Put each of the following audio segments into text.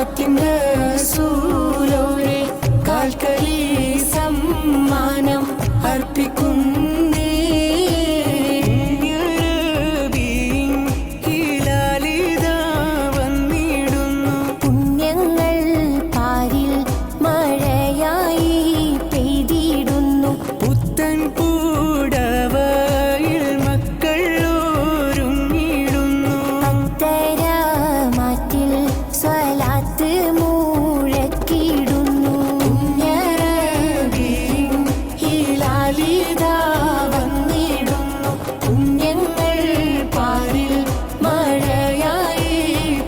റഹ്മത്തിൻ റസൂലോരെ കാൽക്കലി സമ്മാനം അർപ്പിക്കുന്നേ. പുണ്യങ്ങൾ പാരിൽ മഴയായി പെയ്തിടുന്നു. പുത്തൻ പൂടവയിൽ മക്കൾ ഒരുങ്ങിടുന്നു. അത്തരമാറ്റിൽ സ്വലാത്ത് മുഴക്കിടുന്നു. ഹിലാലിതാ വന്നിടുന്നു. പുണ്യങ്ങൾ പാരിൽ മഴയായി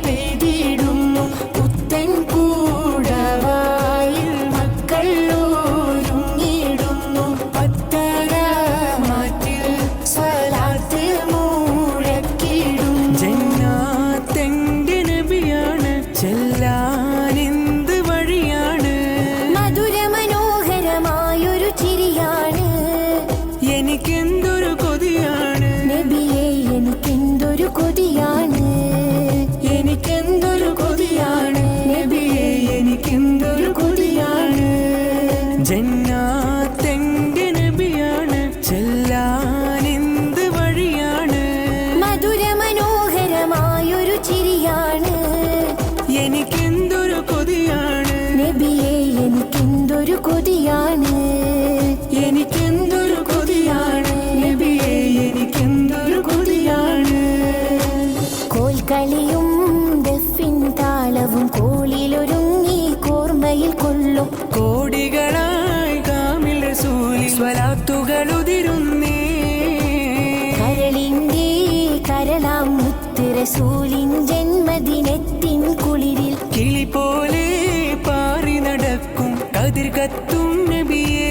പെയ്തിടുന്നു. പുത്തൻ പൂടവയിൽ മക്കൾ ഒരുങ്ങിടുന്നു. അത്തരമാറ്റിൽ സ്വലാത്ത് മുഴക്കിടുന്നു. ജന്നാത്തെന്റെ നബിയാണ്, ചെല്ലാനെന്ത് വഴിയാണ്. മധുര മനോഹരമായൊരു ചിരിയാണ് എനിക്കെന്തൊരു കൊതിയാണ്. നബിയെ, എനിക്കെന്തൊരു കൊതിയാണ്. എനിക്കെന്തൊരു കൊതിയാണ്. നബിയെ, എനിക്കെന്തൊരു കൊതിയാണ്. ജന്നാത്തെന്റെ നബിയാണ്, ചെല്ലാനെന്ത് വഴിയാണ്. മധുര മനോഹരമായൊരു ചിരിയാണ് എനിക്കെന്തൊരു കൊതിയാണ്. നബിയെ, എനിക്കെന്തൊരു കൊതിയാണ്. എനിക്കെന്തൊരു കൊതിയാണ്. നബിയെ, എനിക്കെന്തൊരു കൊതിയാണ്. കോൽക്കളിയും ദഫിൻ താളവും കോളിലൊരുങ്ങി കോർമ്മയിൽ കൊള്ളും. കോടികളായി കാമിൽ റസൂലി സ്വലാത്തുകൾ ഉതിരുന്നേ. കരളിന്റെ കരളാം മുത്ത് റസൂലിൻ ജന്മദിനത്തിൻ കുളിരിൽ കിളി പോലെ പാറി നടക്കും കതിർ കത്തും നബിയേ.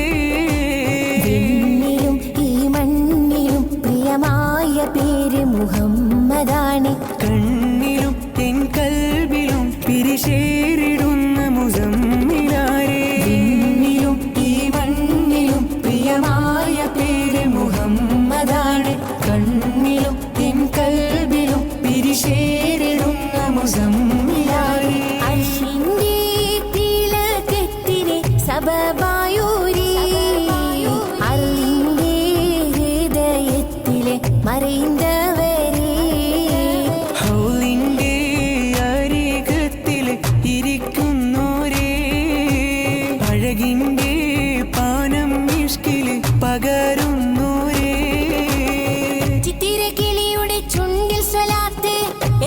വിണ്ണിലും ഈ മണ്ണിലും പ്രിയമായ പേര് മുഹമ്മദാണ്. കണ്ണിലും എൻ കൽബിലും പിരിശേറിടുന്ന മുസമ്മിലാരേ. വിണ്ണിലും ഈ മണ്ണിലും പ്രിയമായ പേര് മുഹമ്മദാണ്. കണ്ണിലും എൻ കൽബിലും പിരിശേറിടുന്ന മുസമ്മിലാരേ. അർശിന്റെ തിലകത്തിന് സബബായൂരി അർളിന്റെ ഹൃദയത്തിലെ മറൈന്തവരേ. ഹൗലിന്റെ അരികത്തിൽ ഇരിക്കുന്നോരേ. അഴകിന്റെ പാനം ഇഷ്കില് പകരുന്നോരേ. ചിത്തിര കിളിയുടെ ചുണ്ടിൽ സ്വലാത്ത്,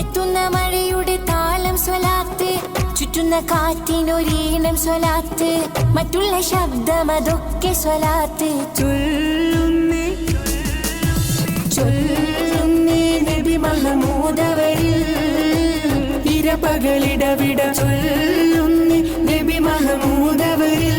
എത്തുന്ന മഴയുടെ താളം സ്വലാത്ത്, ചുറ്റുന്ന കാറ്റിനൊരീണം സ്വലാത്ത്, മറ്റുള്ള ശബ്ദം അതൊക്കെ സ്വലാത്ത്. ചൊല്ലുന്നേ ചൊല്ലുന്നേ നബി മഹമൂദവരിൽ ഇരപകളിടവിട. ചൊല്ലുന്നേ നബി മഹമൂദവരിൽ